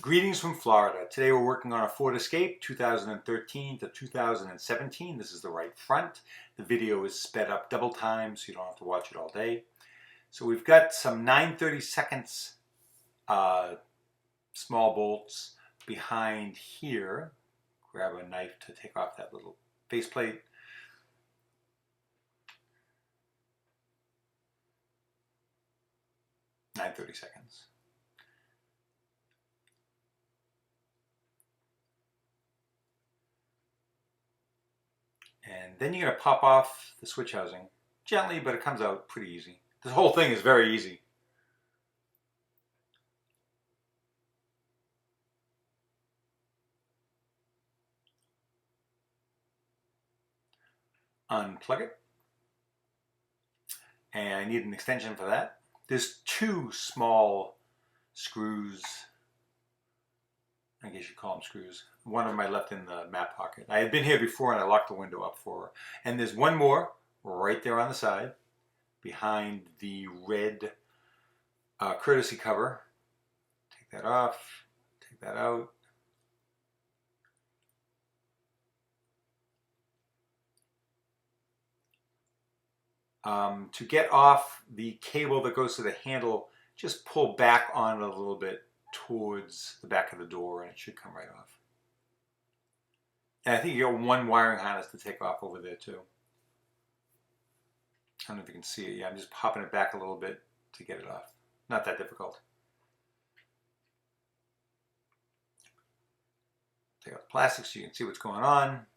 Greetings from Florida. Today we're working on a Ford Escape 2013 to 2017. This is the right front. The video is sped up double time so you don't have to watch it all day. So we've got some 9/32 small bolts behind here. Grab a knife to take off that little faceplate. $9.30. And then you're going to pop off the switch housing gently, but it comes out pretty easy. This whole thing is very easy. Unplug it. And I need an extension for that. There's two small screws. I guess you call them screws. One of them I left in the map pocket. I had been here before and I locked the window up for her. And there's one more right there on the side behind the red courtesy cover. Take that off, take that out. To get off the cable that goes to the handle, just pull back on it a little bit towards the back of the door and it should come right off. And I think you got one wiring harness to take off over there too. I don't know if you can see it. Yeah, I'm just popping it back a little bit to get it off. Not that difficult. Take out the plastic so you can see what's going on.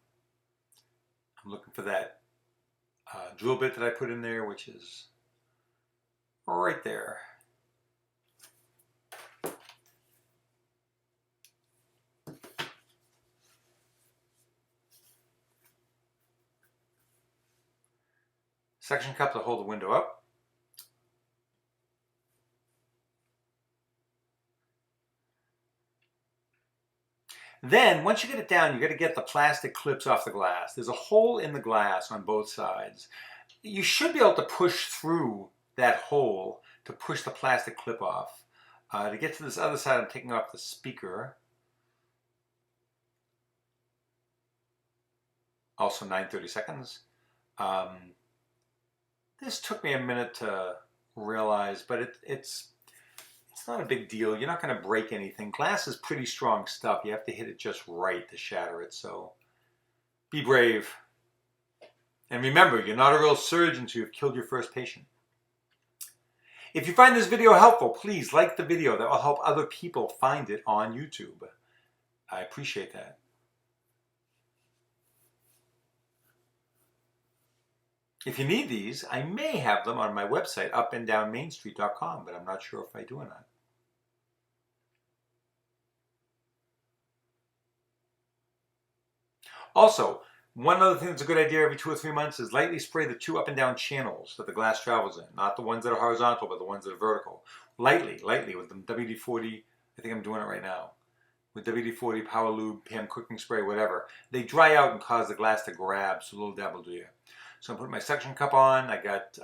I'm looking for that drill bit that I put in there, which is right there. Suction cup to hold the window up. Then, once you get it down, you got to get the plastic clips off the glass. There's a hole in the glass on both sides. You should be able to push through that hole to push the plastic clip off. To get to this other side, I'm taking off the speaker. Also 9/32. This took me a minute to realize, but it's not a big deal. You're not going to break anything. Glass is pretty strong stuff. You have to hit it just right to shatter it. So be brave. And remember, you're not a real surgeon until you've killed your first patient. If you find this video helpful, please like the video. That will help other people find it on YouTube. I appreciate that. If you need these, I may have them on my website, upanddownmainstreet.com, but I'm not sure if I do or not. Also, one other thing that's a good idea every 2 or 3 months is lightly spray the 2 up and down channels that the glass travels in. Not the ones that are horizontal, but the ones that are vertical. Lightly with the WD-40. I think I'm doing it right now. With WD-40, Power Lube, PM cooking spray, whatever. They dry out and cause the glass to grab, so a little dab will do you. So I'm putting my suction cup on. I got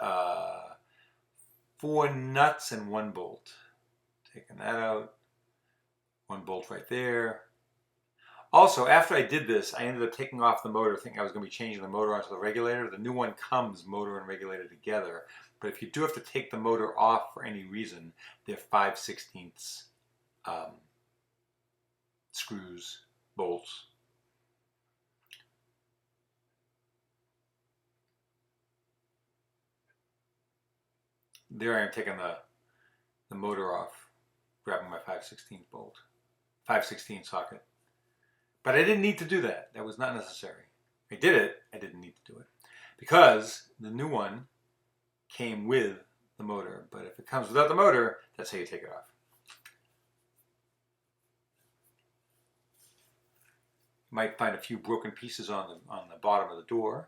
4 nuts and 1 bolt. Taking that out. 1 bolt right there. Also, after I did this, I ended up taking off the motor, thinking I was going to be changing the motor onto the regulator. The new one comes motor and regulator together. But if you do have to take the motor off for any reason, they're 5/16 screws, bolts. There I am taking the motor off, grabbing my 5/16 bolt, 5/16 socket. But I didn't need to do that. That was not necessary. I did it. I didn't need to do it. Because the new one came with the motor. But if it comes without the motor, that's how you take it off. You might find a few broken pieces on the bottom of the door.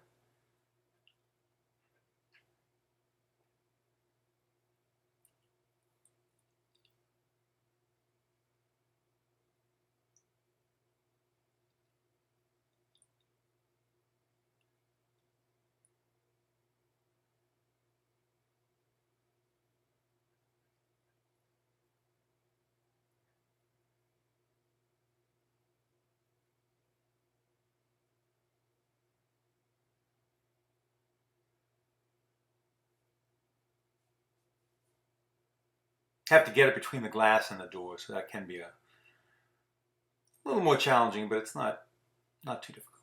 have to get it between the glass and the door, so that can be a little more challenging, but it's not too difficult.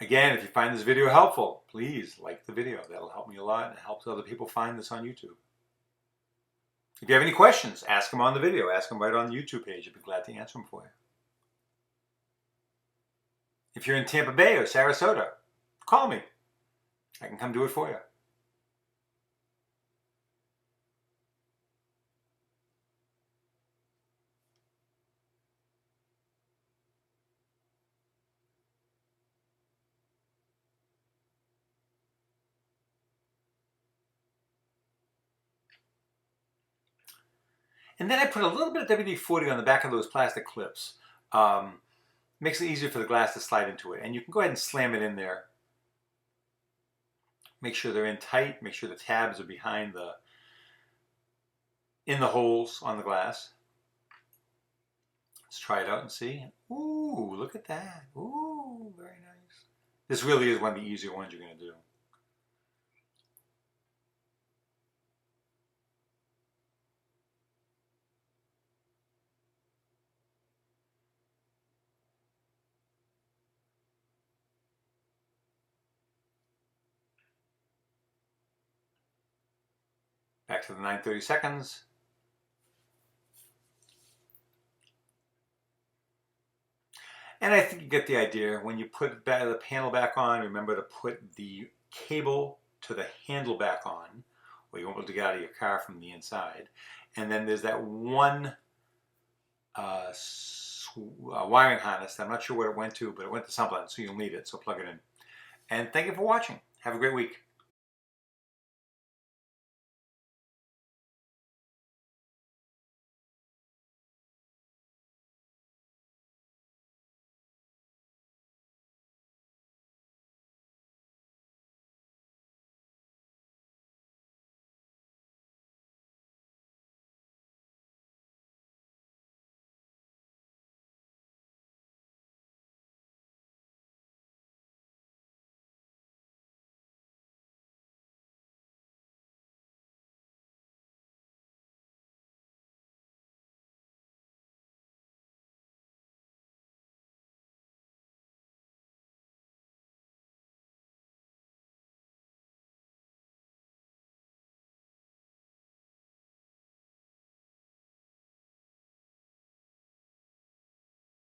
Again, if you find this video helpful, please like the video. That'll help me a lot, and it helps other people find this on YouTube. If you have any questions, ask them on the video. Ask them right on the YouTube page. I'd be glad to answer them for you. If you're in Tampa Bay or Sarasota, call me. I can come do it for you. And then I put a little bit of WD-40 on the back of those plastic clips. Makes it easier for the glass to slide into it. And you can go ahead and slam it in there. Make sure they're in tight. Make sure the tabs are behind in the holes on the glass. Let's try it out and see. Ooh, look at that. Ooh, very nice. This really is one of the easier ones you're going to do. Back to the 9:30 seconds. And I think you get the idea. When you put the panel back on, remember to put the cable to the handle back on, or you won't be able to get out of your car from the inside. And then there's that one wiring harness. I'm not sure where it went to, but it went to something, so you'll need it, so plug it in. And thank you for watching. Have a great week.